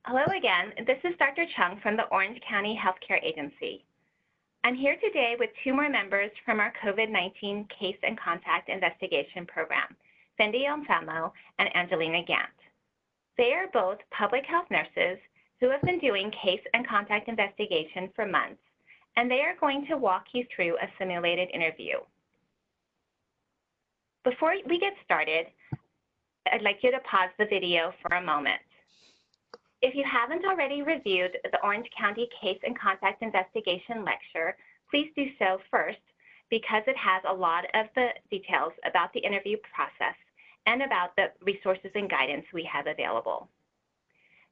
Hello again. This is Dr. Chung from the Orange County Healthcare Agency. I'm here today with two more members from our COVID-19 Case and Contact Investigation Program, Fendi Alfamo and Angelina Gant. They are both public health nurses who have been doing case and contact investigation for months, and they are going to walk you through a simulated interview. Before we get started, I'd like you to pause the video for a moment. If you haven't already reviewed the Orange County Case and Contact Investigation lecture, please do so first because it has a lot of the details about the interview process and about the resources and guidance we have available.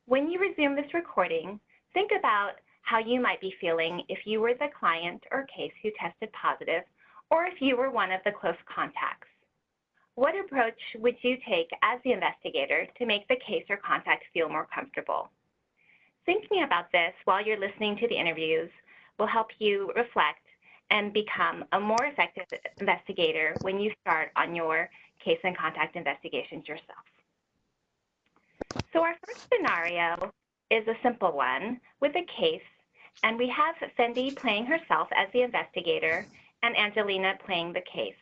When you resume this recording, think about how you might be feeling if you were the client or case who tested positive, or if you were one of the close contacts. What approach would you take as the investigator to make the case or contact feel more comfortable? Thinking about this while you're listening to the interviews will help you reflect and become a more effective investigator when you start on your case and contact investigations yourself. So our first scenario is a simple one with a case, and we have Fendi playing herself as the investigator and Angelina playing the case.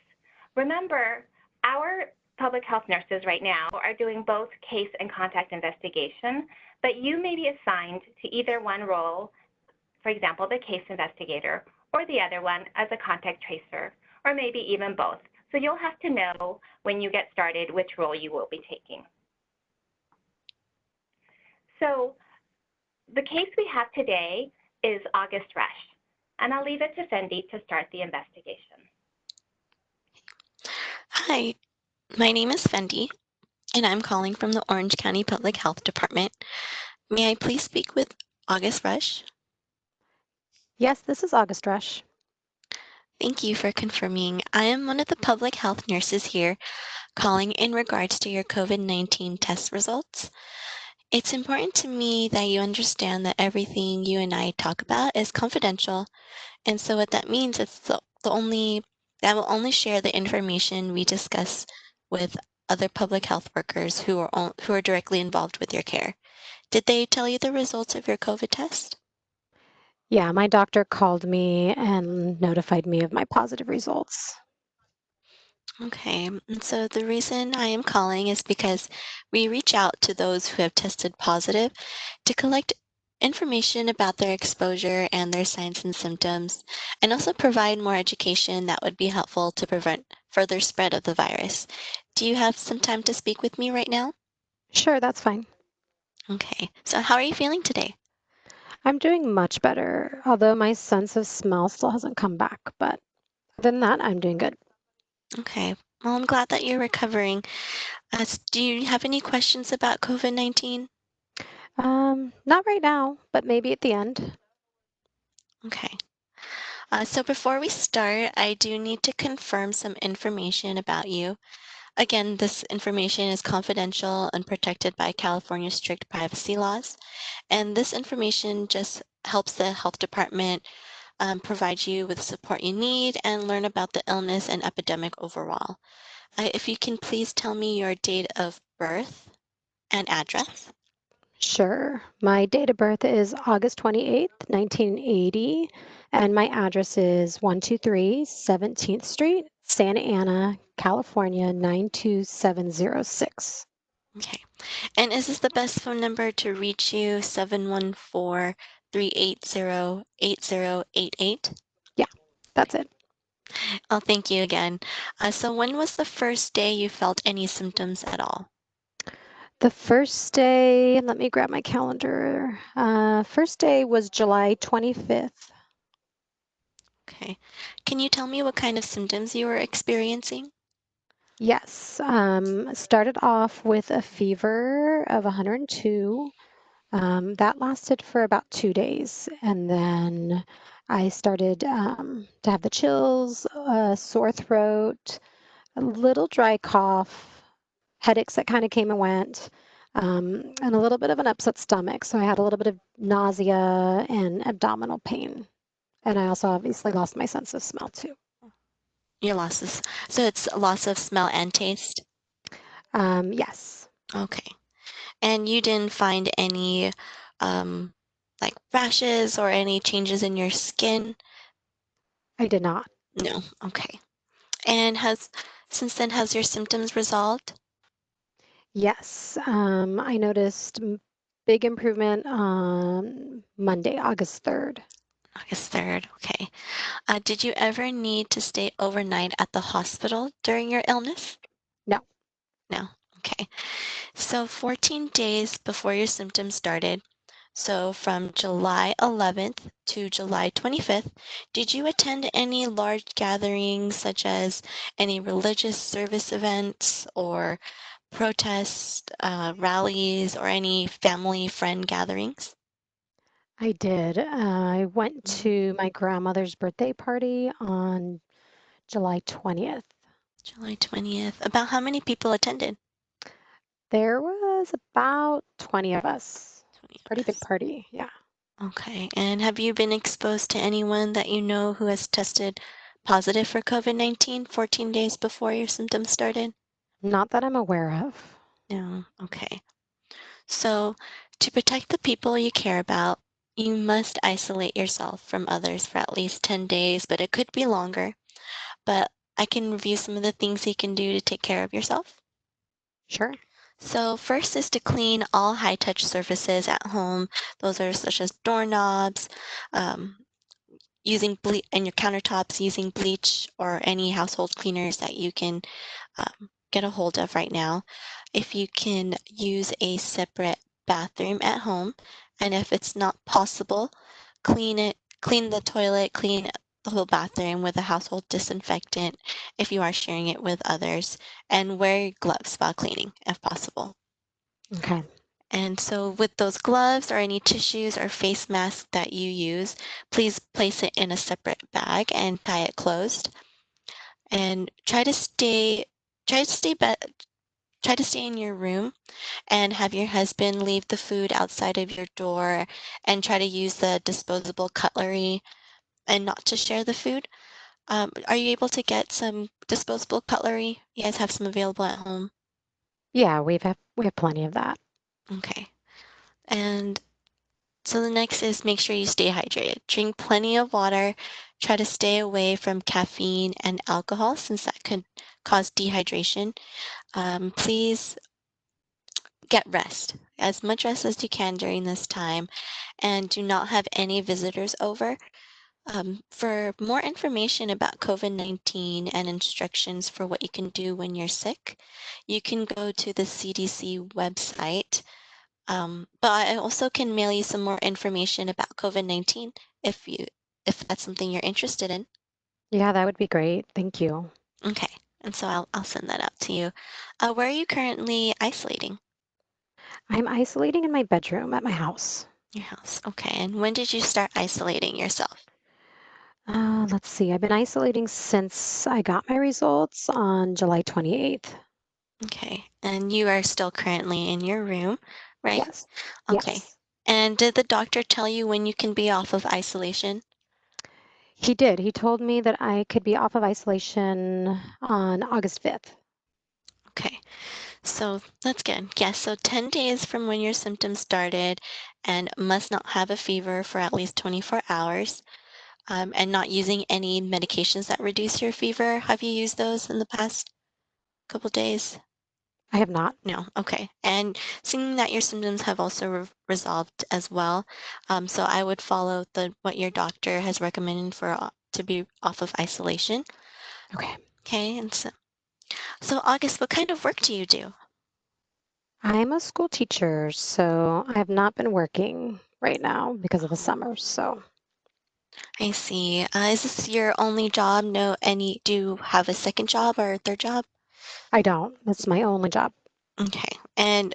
Remember, our public health nurses right now are doing both case and contact investigation, but you may be assigned to either one role, for example, the case investigator, or the other one as a contact tracer, or maybe even both. So you'll have to know when you get started which role you will be taking. So the case we have today is August Rush, and I'll leave it to Fendi to start the investigation. Hi, my name is Fendi, and I'm calling from the Orange County Public Health Department. May I please speak with August Rush? Yes, this is August Rush. Thank you for confirming. I am one of the public health nurses here calling in regards to your COVID-19 test results. It's important to me that you understand that everything you and I talk about is confidential, and so what that means is that will only share the information we discuss with other public health workers who are directly involved with your care. Did they tell you the results of your COVID test? Yeah, my doctor called me and notified me of my positive results. Okay, and so the reason I am calling is because we reach out to those who have tested positive to collect information about their exposure and their signs and symptoms, and also provide more education that would be helpful to prevent further spread of the virus. Do you have some time to speak with me right now? Sure, that's fine. Okay, so how are you feeling today? I'm doing much better, although my sense of smell still hasn't come back. But other than that, I'm doing good. Okay, well, I'm glad that you're recovering. Do you have any questions about COVID-19? Not right now, but maybe at the end. Okay. So before we start, I do need to confirm some information about you. Again, this information is confidential and protected by California's strict privacy laws. And this information just helps the health department provide you with the support you need and learn about the illness and epidemic overall. If you can please tell me your date of birth and address. Sure. My date of birth is August 28th, 1980, and my address is 123 17th Street, Santa Ana, California, 92706. Okay. And is this the best phone number to reach you, 714-380-8088? Yeah, that's it. Oh, thank you again. So when was the first day you felt any symptoms at all? The first day, let me grab my calendar. First day was July 25th. Okay. Can you tell me what kind of symptoms you were experiencing? Yes, started off with a fever of 102. That lasted for about 2 days. And then I started to have the chills, sore throat, a little dry cough, headaches that kind of came and went, and a little bit of an upset stomach. So I had a little bit of nausea and abdominal pain. And I also obviously lost my sense of smell too. Your losses. So it's loss of smell and taste? Yes. Okay. And you didn't find any like rashes or any changes in your skin? I did not. No. Okay. And since then, has your symptoms resolved? Yes, I noticed big improvement on Monday, August 3rd. August 3rd. Okay. Did you ever need to stay overnight at the hospital during your illness? No, No. Okay. So 14 days before your symptoms started, so from July 11th to July 25th, did you attend any large gatherings such as any religious service events or protest rallies or any family friend gatherings? I did. I went Mhm. to my grandmother's birthday party on July 20th. July 20th. About how many people attended? There was about 20 of us. 20 It's a pretty of big us. party. Yeah. Okay. And have you been exposed to anyone that you know who has tested positive for COVID-19 14 days before your symptoms started? Not that I'm aware of. No. Okay. So, to protect the people you care about, you must isolate yourself from others for at least 10 days, but it could be longer. But I can review some of the things you can do to take care of yourself. Sure. So, first is to clean all high touch surfaces at home. Those are such as doorknobs, um, using and your countertops using bleach or any household cleaners that you can get a hold of right now. If you can use a separate bathroom at home, and if it's not possible, clean the toilet, clean the whole bathroom with a household disinfectant if you are sharing it with others, and wear gloves while cleaning if possible. Okay. And so, with those gloves or any tissues or face mask that you use, please place it in a separate bag and tie it closed. And try to stay be- try to stay in your room and have your husband leave the food outside of your door and try to use the disposable cutlery and not to share the food. Are you able to get some disposable cutlery? You guys have some available at home? Yeah, we have plenty of that. Okay. And so the next is make sure you stay hydrated. Drink plenty of water. Try to stay away from caffeine and alcohol since that could cause dehydration. Please get rest, as much rest as you can during this time, and do not have any visitors over. For more information about COVID-19 and instructions for what you can do when you're sick, you can go to the CDC website. But I also can mail you some more information about COVID-19 if that's something you're interested in. Yeah, that would be great. Thank you. Okay, and so I'll send that out to you. Where are you currently isolating? I'm isolating in my bedroom at my house. Your house. Okay, and when did you start isolating yourself? Let's see. I've been isolating since I got my results on July 28th. Okay, and you are still currently in your room, right? Yes. Okay. Yes. And did the doctor tell you when you can be off of isolation? He did. He told me that I could be off of isolation on August 5th. Okay, so that's good. Yes, so 10 days from when your symptoms started and must not have a fever for at least 24 hours, and not using any medications that reduce your fever. Have you used those in the past couple days? I have not. No, okay. And seeing that your symptoms have also resolved as well, so I would follow the what your doctor has recommended for to be off of isolation. Okay. Okay, and so August, what kind of work do you do? I'm a school teacher, so I have not been working right now because of the Oh, summer. So I see. Is this your only job? No, do you have a second job or a third job? I don't. That's my only job. Okay, and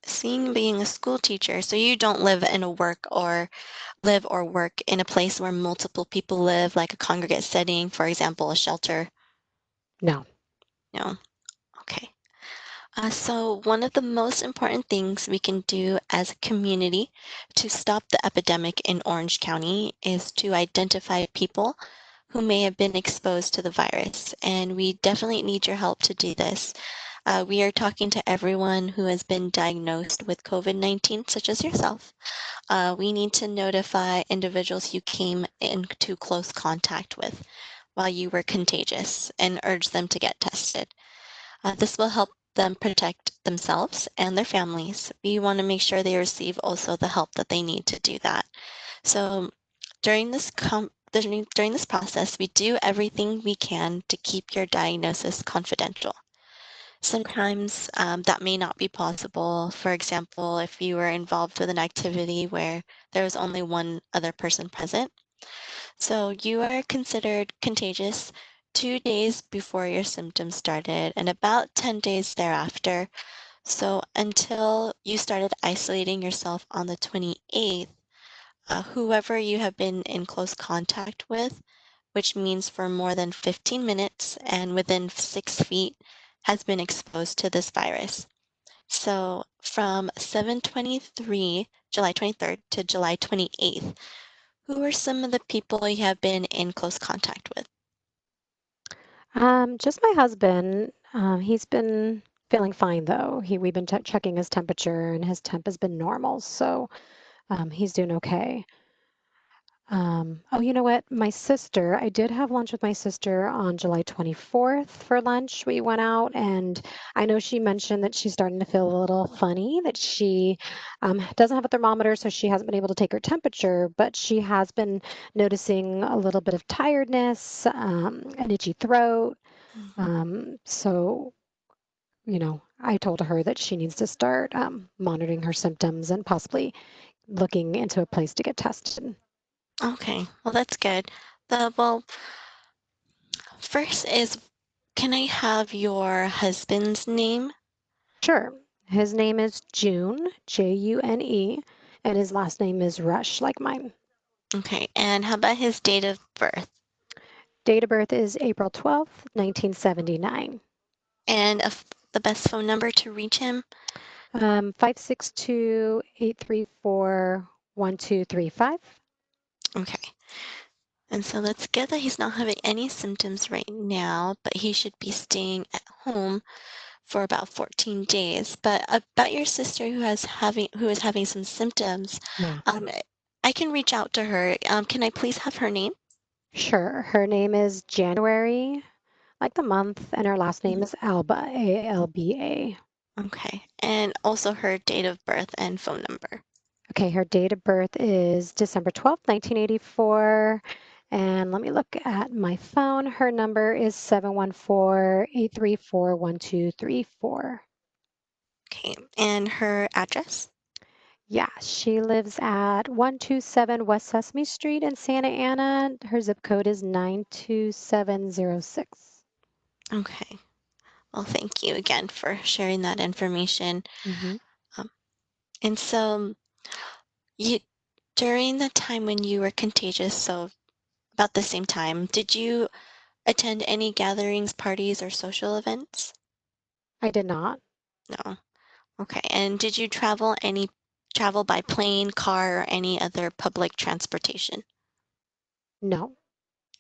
seeing being a school teacher, so you don't live or work in a place where multiple people live, like a congregate setting, for example, a shelter. No. No. Okay. So one of the most important things we can do as a community to stop the epidemic in Orange County is to identify people who may have been exposed to the virus. And we definitely need your help to do this. We are talking to everyone who has been diagnosed with COVID-19, such as yourself. We need to notify individuals you came into close contact with while you were contagious and urge them to get tested. This will help them protect themselves and their families. We want to make sure they receive also the help that they need to do that. So during this process, we do everything we can to keep your diagnosis confidential. Sometimes that may not be possible. For example, if you were involved with an activity where there was only one other person present. So you are considered contagious 2 days before your symptoms started and about 10 days thereafter. So until you started isolating yourself on the 28th, whoever you have been in close contact with, which means for more than 15 minutes and within 6 feet, has been exposed to this virus. So from 7/23, July 23rd to July 28th, who are some of the people you have been in close contact with? Just my husband. He's been feeling fine though. We've been checking his temperature, and his temp has been normal, so he's doing okay. Oh, you know what? My sister, I did have lunch with my sister on July 24th for lunch. We went out, and I know she mentioned that she's starting to feel a little funny, that she doesn't have a thermometer, so she hasn't been able to take her temperature, but she has been noticing a little bit of tiredness, an itchy throat. So, I told her that she needs to start monitoring her symptoms and possibly looking into a place to get tested. Okay, well, that's good. Well, first is, can I have your husband's name? Sure. His name is June, June, and his last name is Rush, like mine. Okay, and how about his date of birth? Date of birth is April 12th, 1979. And the best phone number to reach him? 562-834-1235. Okay. And so that's good that he's not having any symptoms right now, but he should be staying at home for about 14 days. But about your sister who is having some symptoms, Yeah, um, I can reach out to her. Can I please have her name? sure. Her name is January, like the month, and her last name Mhm. is Alba, Alba. Okay. And also her date of birth and phone number. Okay, her date of birth is December 12th, 1984. And let me look at my phone. Her number is 714-834-1234. Okay. And her address? Yeah, she lives at 127 West Sesame Street in Santa Ana. Her zip code is 92706. Okay. Well, thank you again for sharing that information. Hmm. Um, and so you during the time when you were contagious, so about the same time, did you attend any gatherings, parties, or social events? I did not. No. Okay. And did you travel by plane, car, or any other public transportation? No,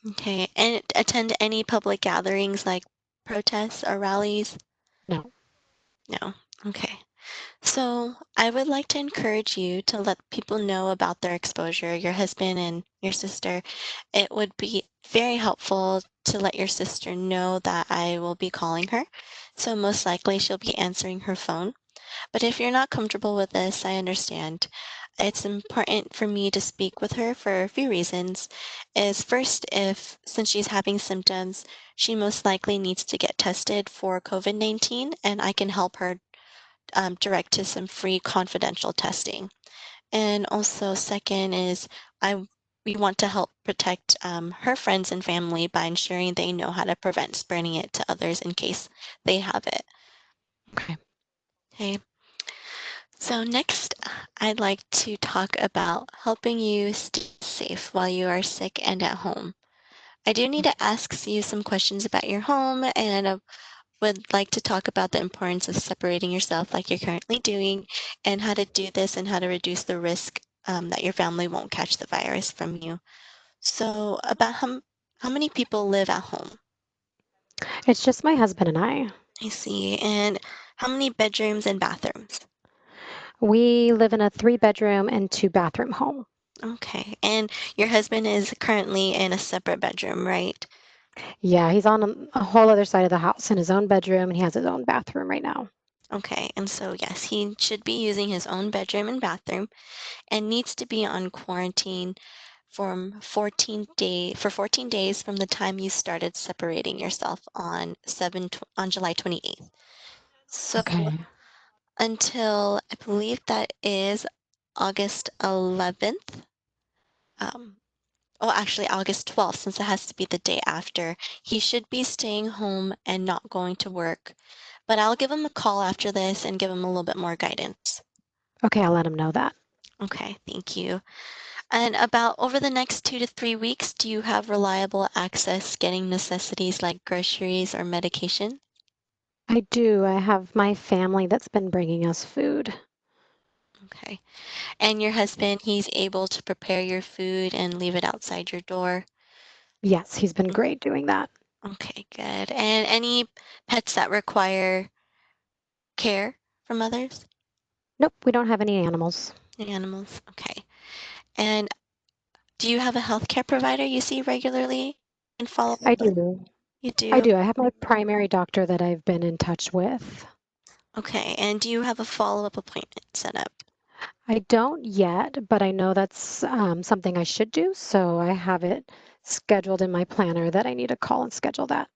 Okay. And attend any public gatherings like protests or rallies? no. No. Okay. So I would like to encourage you to let people know about their exposure, your husband and your sister. It would be very helpful to let your sister know that I will be calling her. So most likely she'll be answering her phone. But if you're not comfortable with this, I understand. It's important for me to speak with her for a few reasons. Is first, if since she's having symptoms, she most likely needs to get tested for COVID-19, and I can help her direct to some free confidential testing. And also, second is I we want to help protect her friends and family by ensuring they know how to prevent spreading it to others in case they have it. Okay. Okay. So next, I'd like to talk about helping you stay safe while you are sick and at home. I do need to ask you some questions about your home, and I would like to talk about the importance of separating yourself like you're currently doing, and how to do this and how to reduce the risk that your family won't catch the virus from you. So, about how many people live at home? It's just my husband and I. I see. And how many bedrooms and bathrooms? We live in a 3-bedroom and 2-bathroom home. Okay. And your husband is currently in a separate bedroom, right? Yeah, he's on a whole other side of the house in his own bedroom, and he has his own bathroom right now. Okay. And so, yes, he should be using his own bedroom and bathroom and needs to be on quarantine for 14 days from the time you started separating yourself on July 28th. So Okay. until I believe that is August 11th. Um, oh, actually August 12th, since it has to be the day after. He should be staying home and not going to work. But I'll give him a call after this and give him a little bit more guidance. Okay, I'll let him know that. Okay, thank you. And about over the next 2 to 3 weeks, do you have reliable access getting necessities like groceries or medication? I do. I have my family that's been bringing us food. Okay. And your husband, he's able to prepare your food and leave it outside your door? Yes, he's been Mm, great doing that. okay, good. And any pets that require care from others? Nope, we don't have any animals. Any animals? Okay. And do you have a healthcare provider you see regularly and follow up I with? do. You I do? do. I have my primary doctor that I've been in touch with. Okay. And do you have a follow-up appointment set up? I don't yet, but I know that's something I should do. So I have it scheduled in my planner that I need to call and schedule that.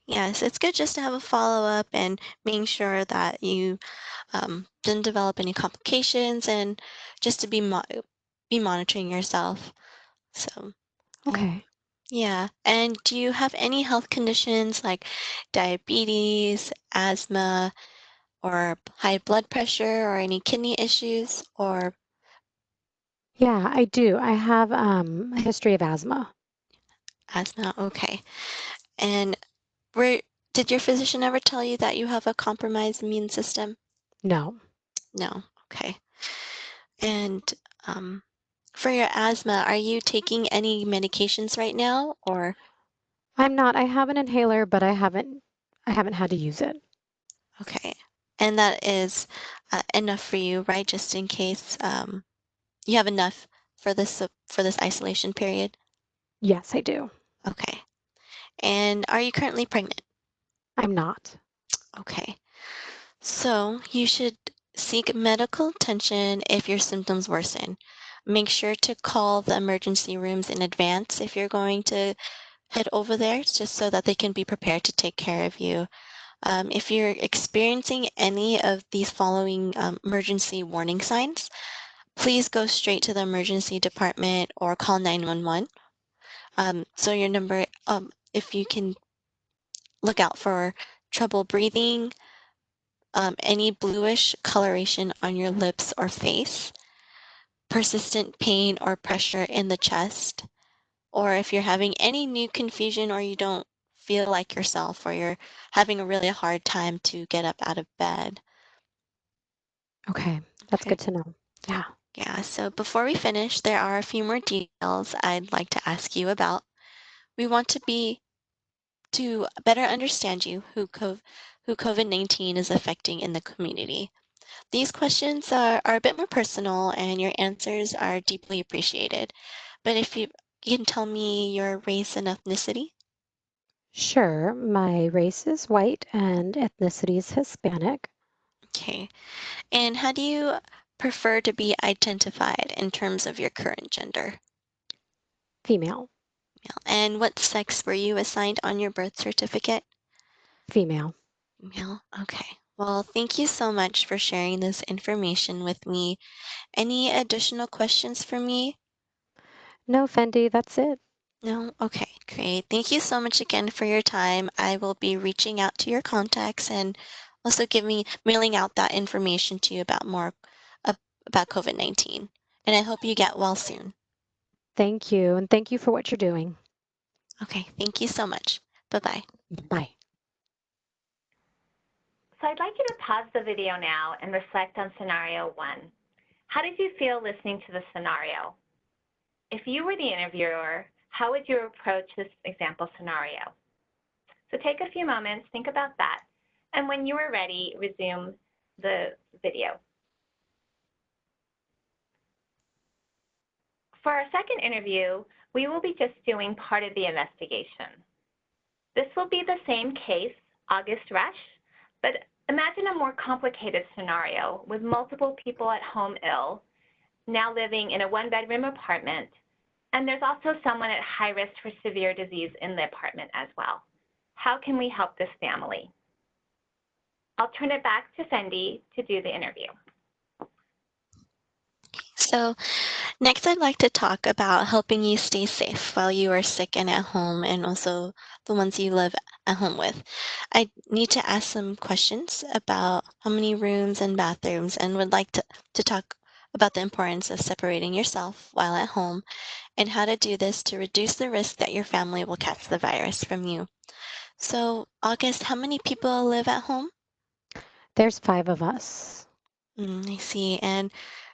Yes, it's good just to have a follow-up and making sure that you didn't develop any complications and just to be monitoring yourself. So, uh, Okay. yeah. And do you have any health conditions like diabetes, asthma, or high blood pressure, or any kidney issues or Yeah, I do. I have a history of asthma. asthma? Okay. And where did your physician ever tell you that you have a compromised immune system? No, No. Okay. And um, for your asthma, are you taking any medications right now or I'm not. I have an inhaler, but I haven't had to use it. okay. And that is enough for you, right? Just in case you have enough for this isolation period. Yes, I do. Okay. And are you currently pregnant? I'm not. Okay. So you should seek medical attention if your symptoms worsen. Make sure to call the emergency rooms in advance if you're going to head over there, just so that they can be prepared to take care of you. If you're experiencing any of these following emergency warning signs, please go straight to the emergency department or call 911. So your number, if you can look out for trouble breathing, any bluish coloration on your lips or face, persistent pain or pressure in the chest, or if you're having any new confusion or you don't feel like yourself or you're having a really hard time to get up out of bed. Okay, that's Okay. good to know. Yeah. Yeah, so before we finish, there are a few more details I'd like to ask you about. We want to better understand you, who COVID-19 is affecting in the community. These questions are a bit more personal and your answers are deeply appreciated. But if you can tell me your race and ethnicity. Sure. My race is white and ethnicity is Hispanic, Okay. And how do you prefer to be identified in terms of your current gender? female, Male. And what sex were you assigned on your birth certificate? female. Male. Okay. Well, thank you so much for sharing this information with me. Any additional questions for me? No, Fendi, that's it. No? Okay, great. Thank you so much again for your time. I will be reaching out to your contacts and also mailing out that information to you about more about COVID-19. And I hope you get well soon. Thank you. And thank you for what you're doing. Okay, thank you so much. Bye-bye. Bye. So I'd like you to pause the video now and reflect on scenario 1. How did you feel listening to the scenario? If you were the interviewer, how would you approach this example scenario? So take a few moments, think about that, And when you are ready, resume the video. For our second interview, we will be just doing part of the investigation. This will be the same case, August Rush, but imagine a more complicated scenario with multiple people at home ill, now living in a one-bedroom apartment, and there's also someone at high risk for severe disease in the apartment as well. How can we help this family? I'll turn it back to Fendi to do the interview. So next, I'd like to talk about helping you stay safe while you are sick and at home, and also the ones you live at home with. I need to ask some questions about how many rooms and bathrooms, and would like to talk about the importance of separating yourself while at home and how to do this to reduce the risk that your family will catch the virus from you. So, August, how many people live at home? There's 5 of us. I see. And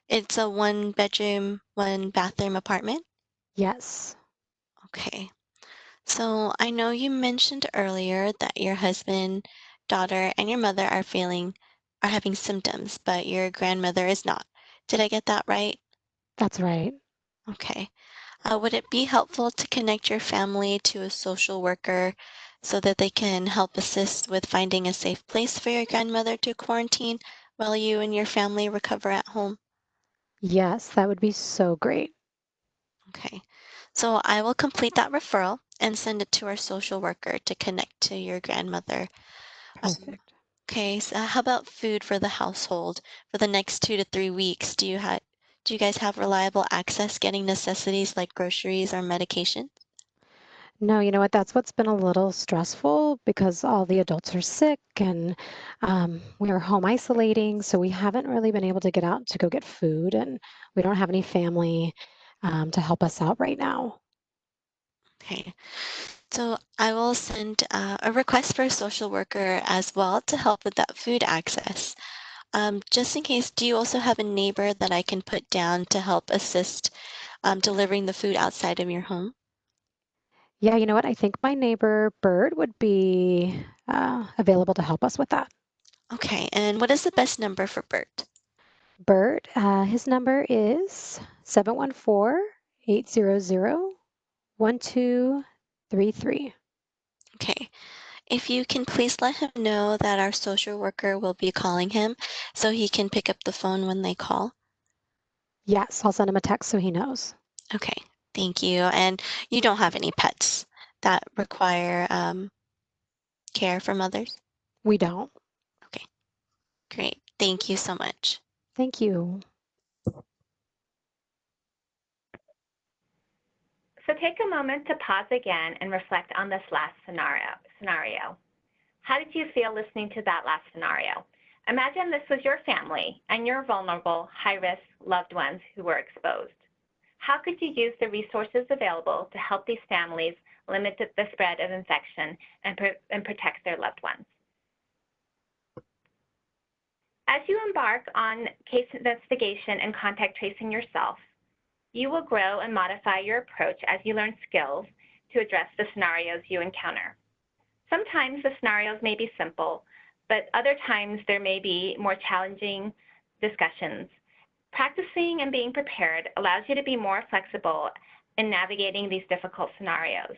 it's a one bedroom, one bathroom apartment? Yes, Okay. So I know you mentioned earlier that your husband, daughter, and your mother are having symptoms, but your grandmother is not. Did I get that right? that's right. Okay. Would it be helpful to connect your family to a social worker so that they can help assist with finding a safe place for your grandmother to quarantine while you and your family recover at home? Yes, that would be so great. Okay. So I will complete that referral and send it to our social worker to connect to your grandmother. Um, Perfect. okay, so how about food for the household for the next 2 to 3 weeks? Do you guys have reliable access getting necessities like groceries or medication? No, you know what? That's what's been a little stressful because all the adults are sick and we're home isolating. So we haven't really been able to get out to go get food, and we don't have any family to help us out right now. Okay. So I will send a request for a social worker as well to help with that food access. Just in case, do you also have a neighbor that I can put down to help assist delivering the food outside of your home? Yeah, you know what? I think my neighbor Bird would be available to help us with that. Okay, and what is the best number for Bert? Bird, his number is 714-800-1233. Okay, if you can please let him know that our social worker will be calling him so he can pick up the phone when they call. Yes, I'll send him a text so he knows. Okay, thank you. And you don't have any pets that require care from others? We don't. Okay, great. Thank you so much. Thank you. So take a moment to pause again and reflect on this last scenario. How did you feel listening to that last scenario? Imagine this was your family and your vulnerable, high-risk loved ones who were exposed. How could you use the resources available to help these families limit the spread of infection and protect their loved ones? As you embark on case investigation and contact tracing yourself, you will grow and modify your approach as you learn skills to address the scenarios you encounter. Sometimes the scenarios may be simple, but other times there may be more challenging discussions. Practicing and being prepared allows you to be more flexible in navigating these difficult scenarios.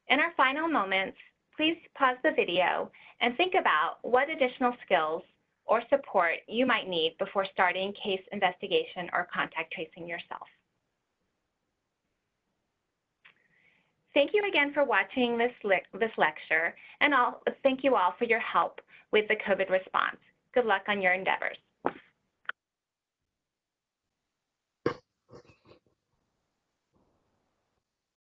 In our final moments, please pause the video and think about what additional skills or support you might need before starting case investigation or contact tracing yourself. Thank you again for watching this lecture, and thank you all for your help with the COVID response. Good luck on your endeavors.